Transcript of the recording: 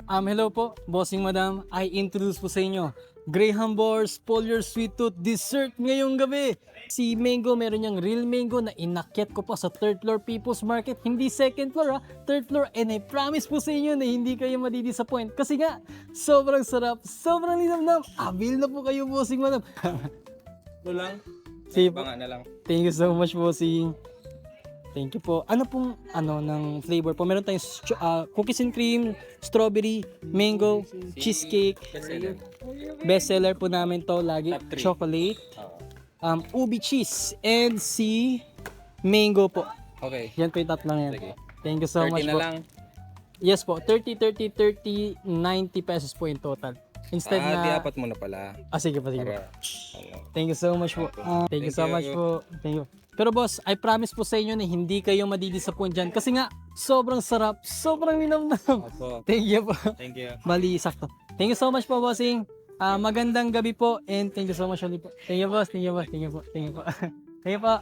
Hello po, bossing madam. I introduce po sa inyo Graham Boars Polier Sweet Tooth Dessert ngayong gabi. Si Mango, meron niyang real mango na inakyat ko pa sa 3rd floor People's Market. Hindi 2nd floor 3rd floor. And I promise po sa inyo na hindi kayo madidisappoint. Kasi nga, sobrang sarap, sobrang linamnam. Avail na po kayo, bossing madam. Ito lang. Sige po. Banga na lang. Thank you so much, bossing. Thank you po. Ano pong ng flavor po? Meron tayong cookies and cream, strawberry, mango, cheesecake. Best seller po namin to lagi. Top three. Chocolate, ubi cheese, and si mango po. Okay. Yan po yung tatlong yan. Sige. Thank you so 30 much na po. lang. Yes po, 30, 90 pesos po in total. Instead Di na... apat mo na pala. Sige po, sige po. Para, ano. Thank you so much po. Thank you so Thank much you. po. Thank you. Pero boss, I promise po sa inyo na hindi kayo madidisappoint dyan. Kasi nga, sobrang sarap, sobrang linamnam. Opo. Thank you po. Thank you. Bali, sakto. Thank you so much po, bossing. Magandang gabi po and thank you so much ulit po. Thank you, boss. Thank you, boss. Thank you po. Thank you po. Thank you po.